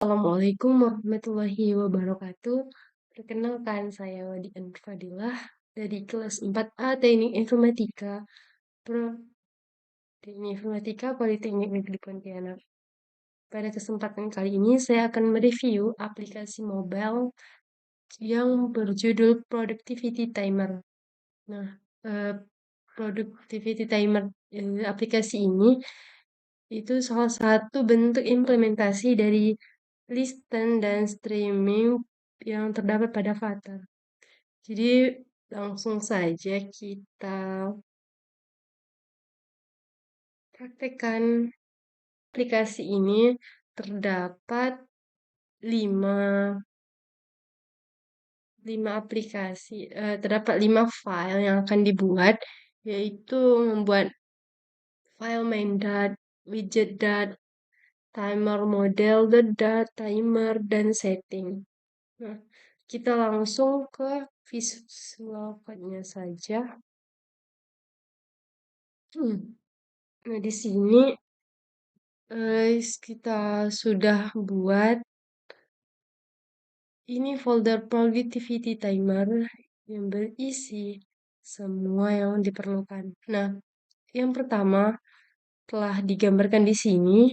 Assalamualaikum warahmatullahi wabarakatuh. Perkenalkan, saya Wadi Fadilah dari kelas 4A Teknik Informatika, Teknik Informatika Politeknik Negeri Pontianak. Pada kesempatan kali ini saya akan mereview aplikasi mobile yang berjudul Productivity Timer. Nah, eh, Productivity Timer aplikasi ini itu salah satu bentuk implementasi dari listen dan streaming yang terdapat pada Flutter. Jadi langsung saja kita praktekkan. Aplikasi ini terdapat lima, terdapat 5 file yang akan dibuat, yaitu membuat file main.dat, widget.dat, timer model.dat, timer, dan setting. Nah, kita langsung ke visual code-nya saja. Nah, di sini kita sudah buat ini folder productivity timer yang berisi semua yang diperlukan. Nah, yang pertama telah digambarkan di sini,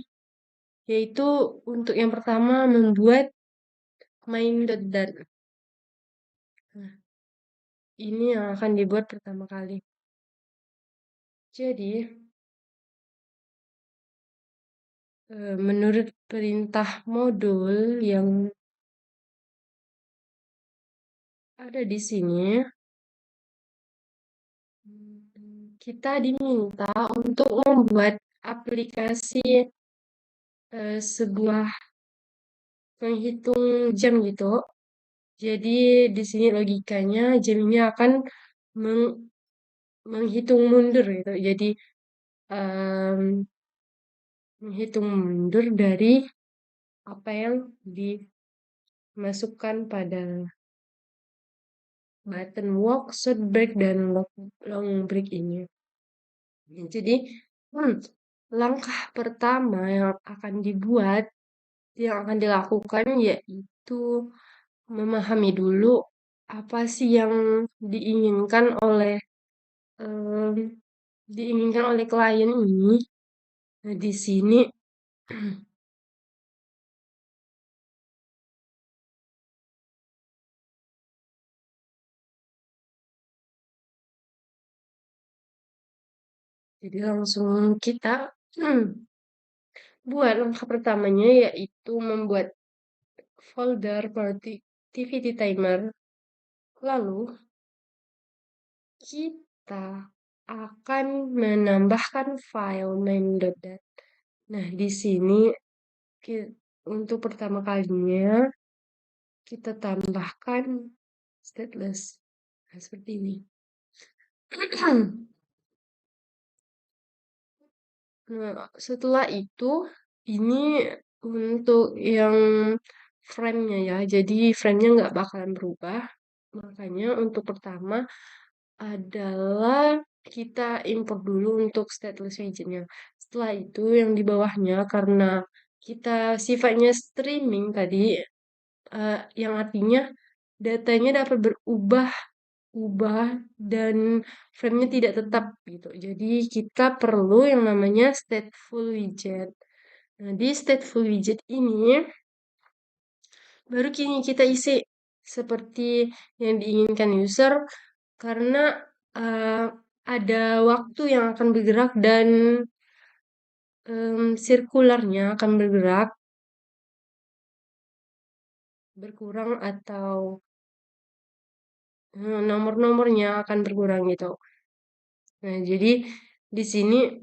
yaitu untuk yang pertama membuat main.dat. Nah, ini yang akan dibuat pertama kali. Jadi, menurut perintah modul yang ada di sini, kita diminta untuk membuat aplikasi sebuah penghitung jam gitu. Jadi di sini logikanya jam ini akan menghitung mundur gitu. Jadi menghitung mundur dari apa yang dimasukkan pada button walk, short break, dan long break ini. Jadi langkah pertama yang akan dilakukan yaitu memahami dulu apa sih yang diinginkan oleh klien ini. Nah, di sini jadi langsung kita buat langkah pertamanya yaitu membuat folder productivity timer. Lalu kita akan menambahkan file main.dat. Nah, di sini untuk pertama kalinya kita tambahkan stateless. Nah, seperti ini. Nah, setelah itu ini untuk yang frame-nya ya. Jadi frame-nya nggak bakalan berubah. Makanya untuk pertama adalah kita import dulu untuk stateless widget-nya. Setelah itu yang di bawahnya karena kita sifatnya streaming tadi, yang artinya datanya dapat berubah dan frame-nya tidak tetap gitu. Jadi kita perlu yang namanya stateful widget. Nah, di stateful widget ini baru kini kita isi seperti yang diinginkan user karena ada waktu yang akan bergerak dan sirkularnya akan berkurang atau nomor-nomornya akan berkurang gitu. Nah, jadi di sini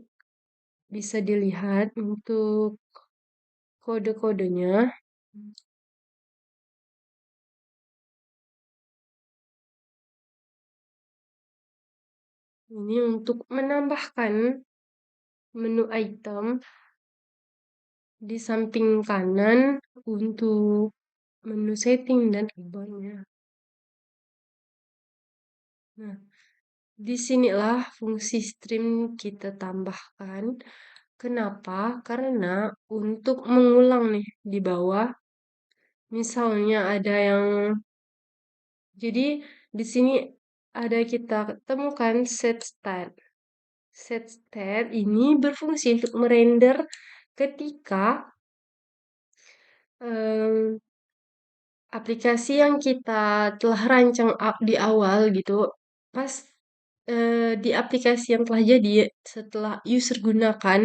bisa dilihat untuk kode-kodenya. Ini untuk menambahkan menu item di samping kanan untuk menu setting dan keyboardnya. Nah, disinilah fungsi stream kita tambahkan. Kenapa? Karena untuk mengulang nih di bawah Misalnya ada yang jadi di sini ada kita temukan set state. Set state ini berfungsi untuk merender ketika em, aplikasi yang kita telah rancang di awal gitu, pas di aplikasi yang telah jadi setelah user gunakan,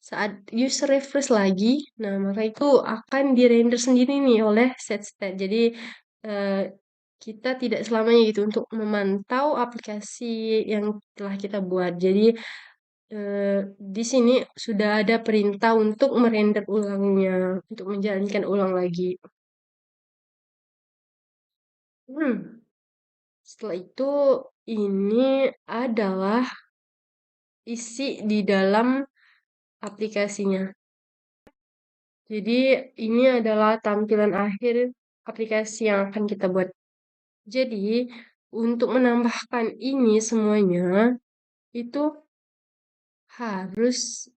saat user refresh lagi, nah maka itu akan di-render sendiri nih oleh setstate. Jadi eh, kita tidak selamanya gitu untuk memantau aplikasi yang telah kita buat. Jadi di sini sudah ada perintah untuk merender ulangnya, untuk menjalankan ulang lagi. Hmm. Setelah itu, ini adalah isi di dalam aplikasinya. Jadi, ini adalah tampilan akhir aplikasi yang akan kita buat. Jadi, untuk menambahkan ini semuanya, itu harus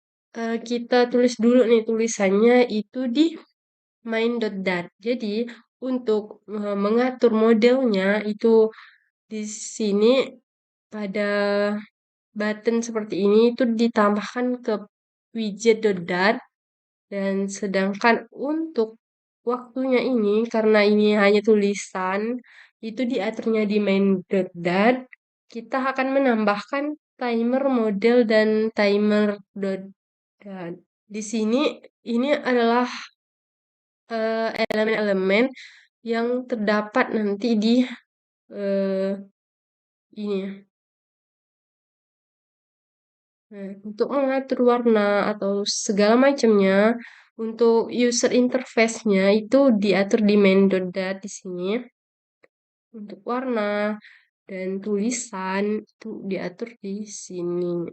kita tulis dulu nih tulisannya itu di main.dat. Jadi, untuk mengatur modelnya itu di sini pada button seperti ini itu ditambahkan ke widget.dart dan sedangkan untuk waktunya ini karena ini hanya tulisan itu diaturnya di main.dart kita akan menambahkan timer model dan timer dot dart. Di sini ini adalah elemen-elemen yang terdapat nanti di eh, ini ya. Nah, untuk mengatur warna atau segala macamnya, untuk user interface-nya itu diatur di main.dat di sini. Untuk warna dan tulisan itu diatur di sini.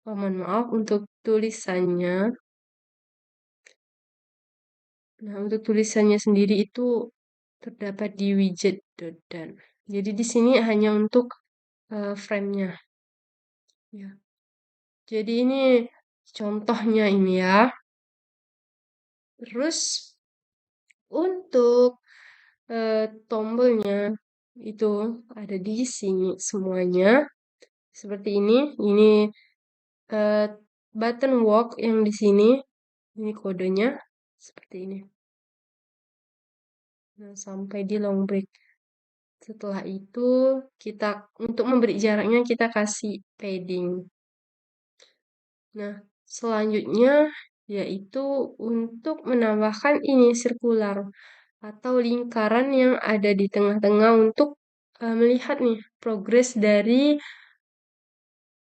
Oh, mohon maaf untuk tulisannya. Nah, untuk tulisannya sendiri itu terdapat di widget.dat. Jadi di sini hanya untuk frame-nya. Ya. Jadi ini contohnya ini ya. Terus untuk tombolnya itu ada di sini semuanya seperti ini. Ini eh, button walk yang di sini. Ini kodenya seperti ini. Nah, sampai di long break. Setelah itu kita untuk memberi jaraknya kita kasih padding. Nah, selanjutnya yaitu untuk menambahkan ini sirkular atau lingkaran yang ada di tengah-tengah untuk melihat nih progres dari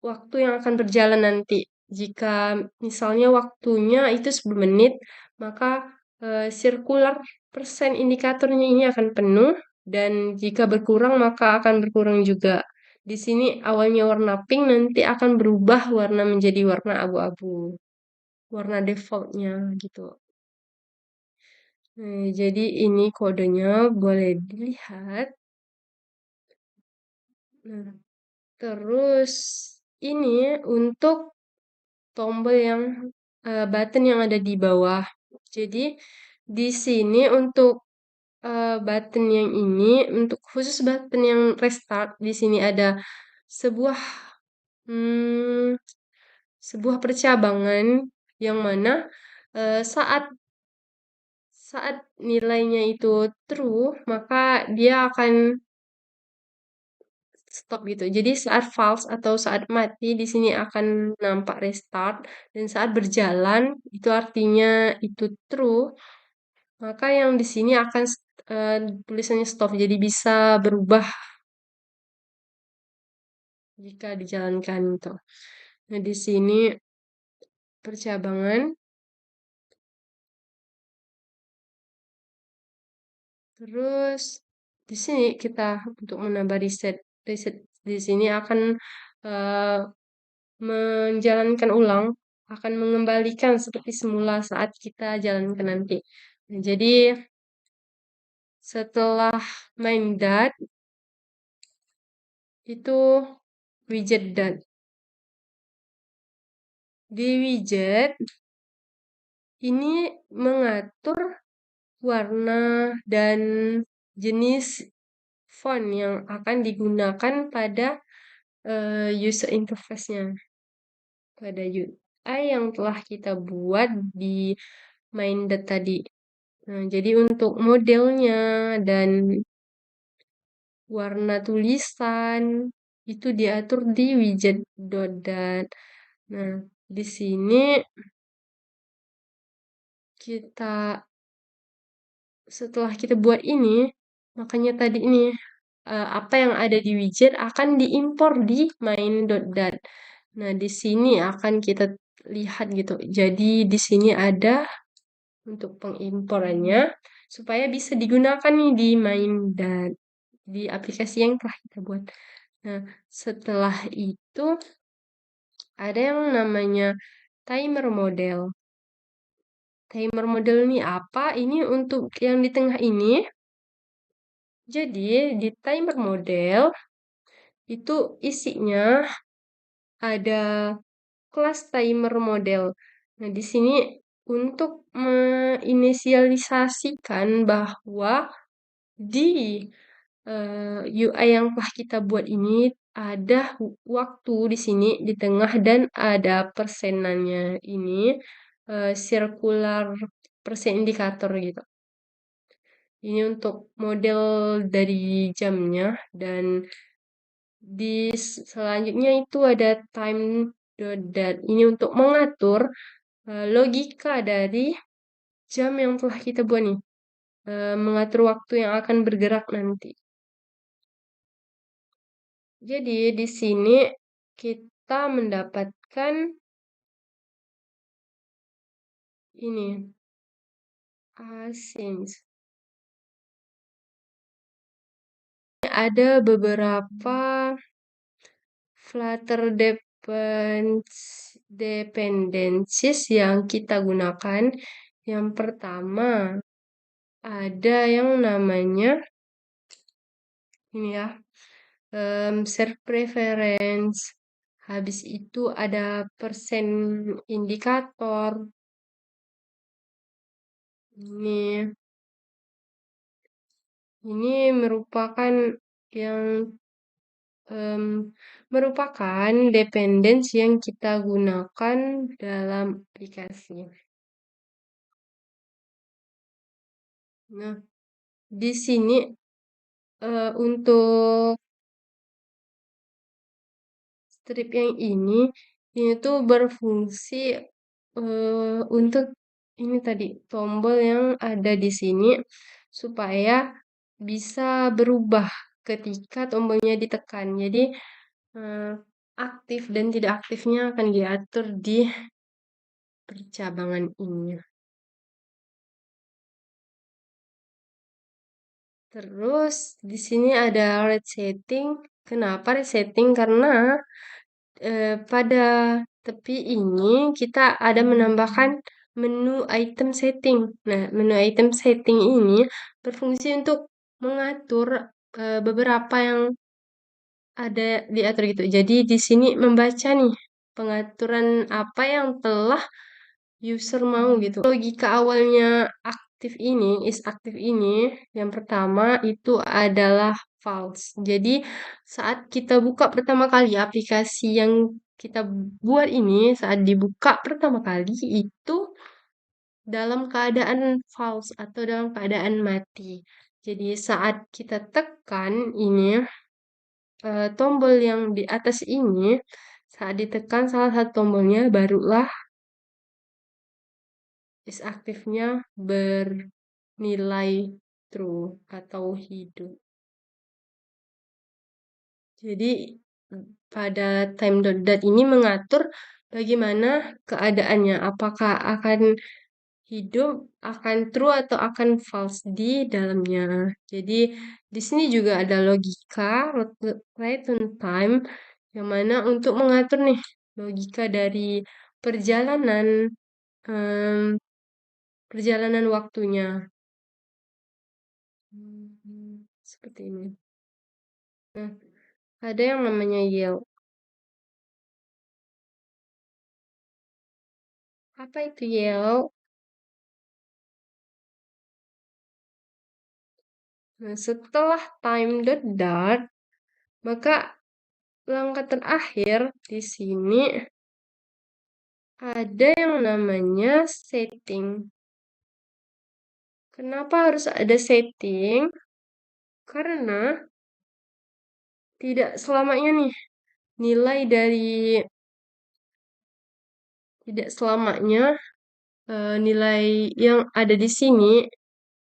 waktu yang akan berjalan nanti. Jika misalnya waktunya itu 10 menit, maka sirkular persen indikatornya ini akan penuh dan jika berkurang maka akan berkurang juga. Di sini awalnya warna pink nanti akan berubah warna menjadi warna abu-abu. Warna defaultnya gitu. Nah, jadi ini kodenya boleh dilihat. Nah, terus ini untuk tombol yang button yang ada di bawah. Jadi di sini untuk button yang ini, untuk khusus button yang restart, di sini ada sebuah hmm, sebuah percabangan yang mana saat saat nilainya itu true, maka dia akan stop gitu. Jadi saat false atau saat mati di sini akan nampak restart dan saat berjalan itu artinya itu true, maka yang di sini akan tulisannya stop. Jadi bisa berubah jika dijalankan itu. Nah, di sini percabangan. Terus di sini kita untuk menambah reset reset di sini akan eh, menjalankan ulang, akan mengembalikan seperti semula saat kita jalankan nanti. Nah, jadi setelah main dat itu widget dat. Di widget ini mengatur warna, dan jenis font yang akan digunakan pada user interface-nya, pada UI yang telah kita buat di main.dat tadi. Nah, jadi untuk modelnya dan warna tulisan itu diatur di widget.dat. Nah, di sini kita setelah kita buat ini, makanya tadi ini apa yang ada di widget akan diimpor di main.dat. Nah, di sini akan kita lihat gitu. Jadi di sini ada untuk pengimporannya supaya bisa digunakan nih di main.dat, di aplikasi yang telah kita buat. Nah, setelah itu ada yang namanya timer model. Timer model ini apa? Ini untuk yang di tengah ini. Jadi di timer model itu isinya ada kelas timer model. Nah, di sini untuk menginisialisasikan bahwa di UI yang telah kita buat ini ada waktu di sini di tengah dan ada persenannya ini circular persen indikator gitu. Ini untuk model dari jamnya dan di selanjutnya itu ada time.dat. Ini untuk mengatur logika dari jam yang telah kita buat nih. Mengatur waktu yang akan bergerak nanti. Jadi di sini kita mendapatkan ini async. Ada beberapa Flutter dependencies yang kita gunakan. Yang pertama ada yang namanya ini ya, serve preference. Habis itu ada persen indikator. Ini merupakan yang merupakan dependensi yang kita gunakan dalam aplikasi. Nah, di sini untuk strip yang ini tuh berfungsi untuk ini tadi tombol yang ada di sini supaya bisa berubah ketika tombolnya ditekan. Jadi aktif dan tidak aktifnya akan diatur di percabangan ini. Terus di sini ada resetting. Kenapa resetting? Karena pada tepi ini kita ada menambahkan menu item setting. Nah, menu item setting ini berfungsi untuk mengatur beberapa yang ada diatur gitu. Jadi di sini membaca nih pengaturan apa yang telah user mau gitu. Logika awalnya aktif ini, yang pertama itu adalah false. Jadi saat kita buka pertama kali aplikasi yang kita buat ini, saat dibuka pertama kali itu dalam keadaan false atau dalam keadaan mati. Jadi saat kita tekan ini, tombol yang di atas ini, saat ditekan salah satu tombolnya, barulah is aktifnya bernilai true atau hidup. Jadi pada time.dat ini mengatur bagaimana keadaannya, apakah akan hidup, akan true atau akan false di dalamnya. Jadi di sini juga ada logika return time yang mana untuk mengatur nih logika dari perjalanan perjalanan waktunya. Seperti ini. Nah, ada yang namanya Yelp. Apa itu Yelp? Nah, setelah time the dot, maka langkah terakhir di sini ada yang namanya setting. Kenapa harus ada setting? Karena tidak selamanya nih nilai dari tidak selamanya nilai yang ada di sini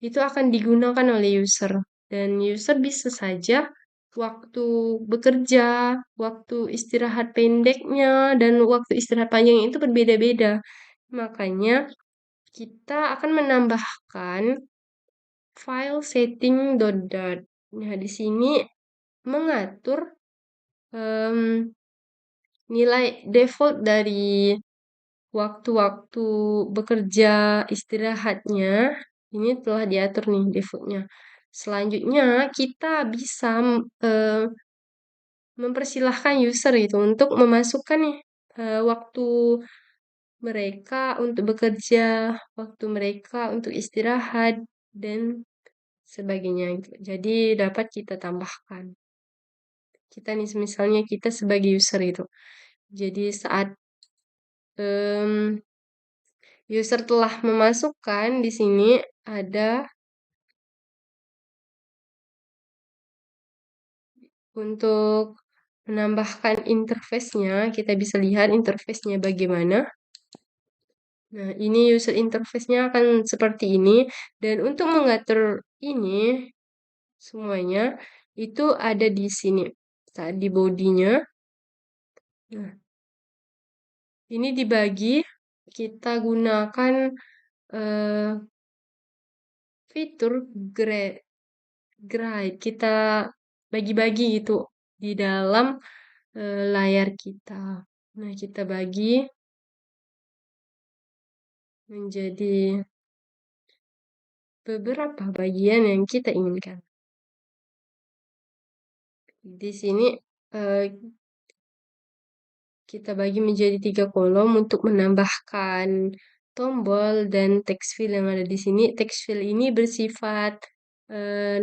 itu akan digunakan oleh user dan user bisa saja waktu bekerja, waktu istirahat pendeknya dan waktu istirahat panjangnya itu berbeda-beda. Makanya kita akan menambahkan file setting dot dot. Nah, di sini mengatur em, nilai default dari waktu-waktu bekerja istirahatnya ini telah diatur nih defaultnya. Selanjutnya kita bisa eh, mempersilahkan user itu untuk memasukkan nih waktu mereka untuk bekerja, waktu mereka untuk istirahat dan sebagainya gitu. Jadi dapat kita tambahkan. Kita nih misalnya kita sebagai user itu. Jadi saat em, user telah memasukkan di sini ada untuk menambahkan interface-nya, kita bisa lihat interface-nya bagaimana. Nah, ini user interface-nya akan seperti ini. Dan untuk mengatur ini semuanya, itu ada di sini. Saat di body-nya. Nah, ini dibagi, kita gunakan eh, fitur grid. Kita bagi-bagi gitu di dalam layar kita. Nah, kita bagi menjadi beberapa bagian yang kita inginkan. Di sini eh, kita bagi menjadi 3 kolom untuk menambahkan tombol dan text field yang ada di sini. Text field ini bersifat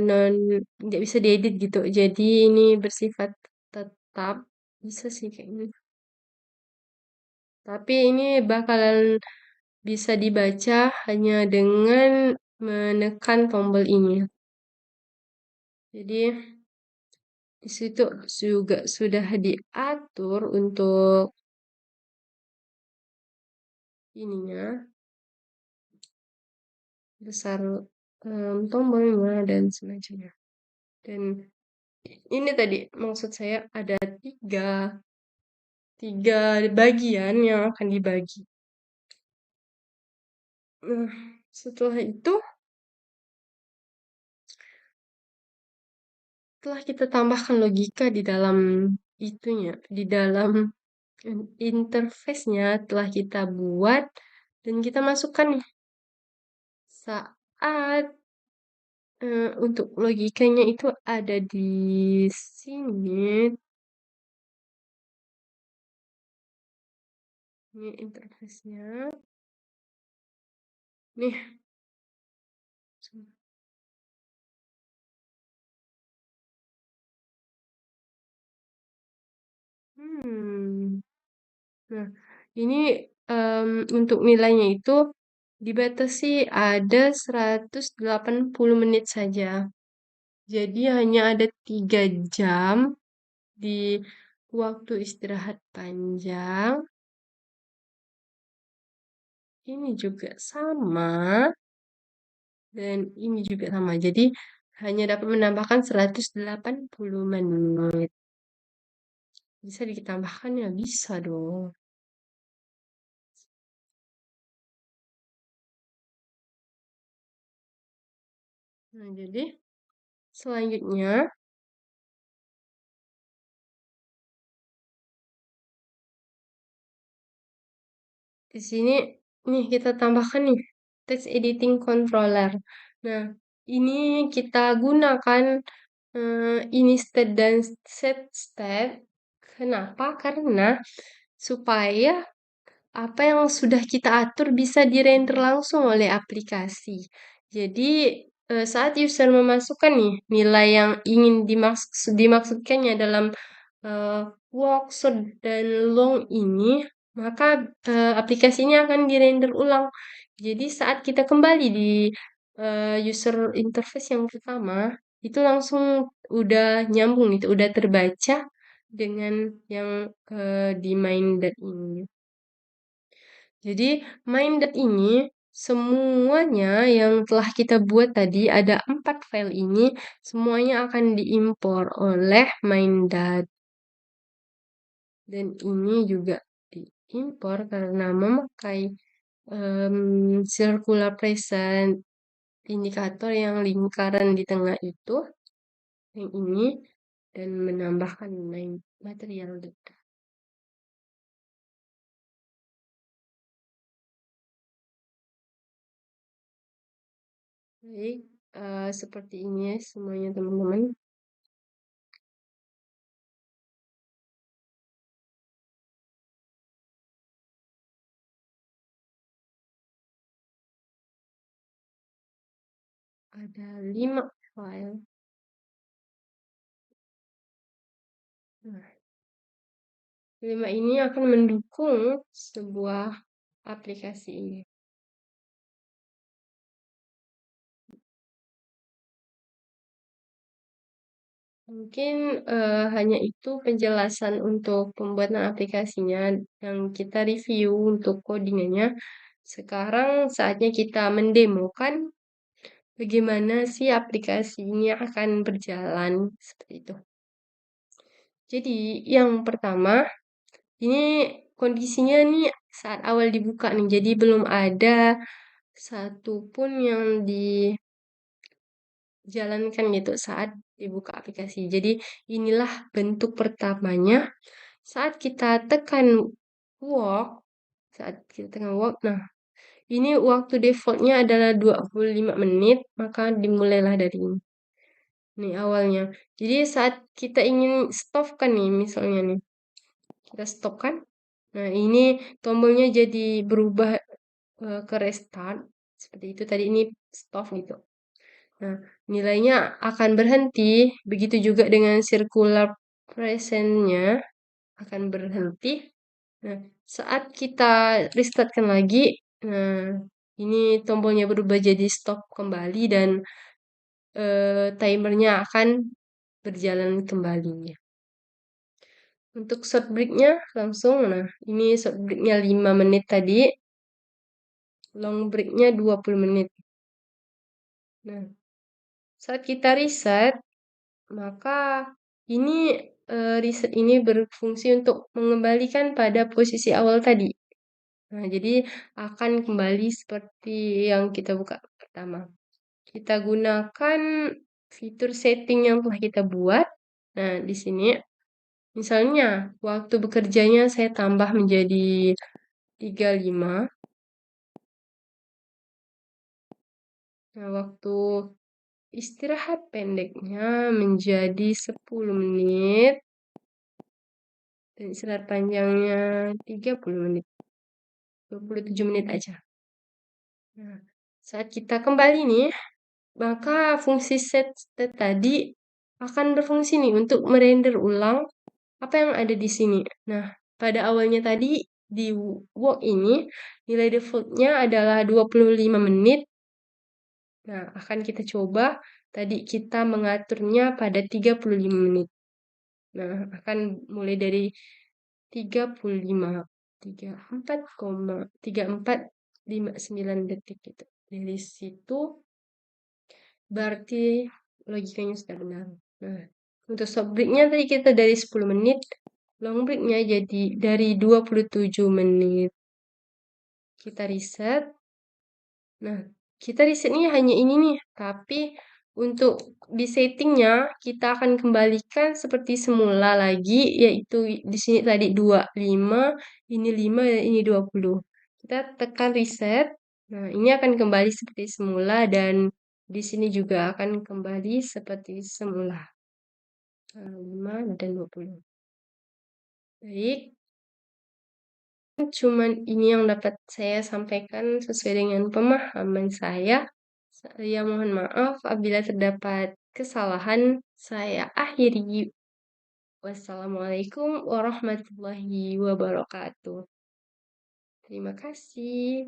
non tidak bisa diedit gitu. Jadi ini bersifat tetap bisa sih kayaknya. Tapi ini bakalan bisa dibaca hanya dengan menekan tombol ini. Jadi di situ juga sudah diatur untuk ininya besar tombolnya dan semacamnya. Dan ini tadi maksud saya ada tiga bagian yang akan dibagi. Nah, setelah itu telah kita tambahkan logika di dalam itunya, di dalam interface-nya telah kita buat dan kita masukkan nih saat untuk logikanya itu ada di sini. Ini interface-nya. Nih. Hmm. Nah, ini untuk nilainya itu dibatasi ada 180 menit saja. Jadi hanya ada 3 jam di waktu istirahat panjang. Ini juga sama. Dan ini juga sama. Jadi hanya dapat menambahkan 180 menit. Bisa ditambahkan ya? Bisa dong. Nah, jadi selanjutnya di sini nih kita tambahkan nih text editing controller. Nah, ini kita gunakan ini state dan set state. Kenapa? Karena supaya apa yang sudah kita atur bisa dirender langsung oleh aplikasi. Jadi saat user memasukkan nih nilai yang ingin dimaksudkannya dalam eh, walk, short, dan long ini, maka aplikasinya akan dirender ulang. Jadi saat kita kembali di user interface yang pertama, itu langsung udah nyambung gitu, udah terbaca dengan yang di main.dat ini. Jadi main.dat ini semuanya yang telah kita buat tadi ada 4 file ini semuanya akan diimpor oleh main.dat. Dan ini juga diimpor karena memakai circular present indikator yang lingkaran di tengah itu yang ini dan menambahkan main material data. Baik, seperti ini ya semuanya teman-teman. Ada 5 file. Nah, 5 ini akan mendukung sebuah aplikasi ini. Mungkin hanya itu penjelasan untuk pembuatan aplikasinya yang kita review untuk codingannya. Sekarang saatnya kita mendemokan bagaimana sih aplikasi ini akan berjalan seperti itu. Jadi yang pertama ini kondisinya nih saat awal dibuka nih, jadi belum ada satupun yang dijalankan gitu saat dibuka aplikasi. Jadi inilah bentuk pertamanya saat kita tekan walk, nah ini waktu defaultnya adalah 25 menit, maka dimulailah dari ini. Nih awalnya. Jadi saat kita ingin stop kan nih, misalnya nih, kita stop kan. Nah ini tombolnya jadi berubah ke restart. Seperti itu tadi ini stop gitu. Nah, nilainya akan berhenti. Begitu juga dengan circular present-nya akan berhenti. Nah, saat kita restartkan lagi, nah ini tombolnya berubah jadi stop kembali dan timernya akan berjalan kembali. Untuk short break-nya langsung, nah ini short break-nya 5 menit tadi, long break-nya 20 menit. Nah, saat kita reset, maka ini reset ini berfungsi untuk mengembalikan pada posisi awal tadi. Nah, jadi akan kembali seperti yang kita buka pertama. Kita gunakan fitur setting yang telah kita buat. Nah, di sini misalnya waktu bekerjanya saya tambah menjadi 35. Nah, waktu istirahat pendeknya menjadi 10 menit. Dan istirahat panjangnya 30 menit. 27 menit aja. Nah, saat kita kembali nih, maka fungsi set state tadi akan berfungsi nih untuk merender ulang apa yang ada di sini. Nah, pada awalnya tadi di walk ini nilai defaultnya adalah 25 menit. Nah, akan kita coba tadi kita mengaturnya pada 35 menit. Nah, akan mulai dari 35 34,3459 detik gitu. Dari situ berarti logikanya sudah benar. Nah, untuk stop break-nya tadi kita dari 10 menit, long break-nya jadi dari 27 menit. Kita reset. Nah, kita resetnya hanya ini nih, tapi untuk di settingnya kita akan kembalikan seperti semula lagi, yaitu di sini tadi 25, ini 5, ini 20. Kita tekan reset. Nah, ini akan kembali seperti semula dan di sini juga akan kembali seperti semula. 5 dan 20. Baik, cuman ini yang dapat saya sampaikan sesuai dengan pemahaman saya. Saya mohon maaf apabila terdapat kesalahan. Saya akhiri. Wassalamualaikum warahmatullahi wabarakatuh. Terima kasih.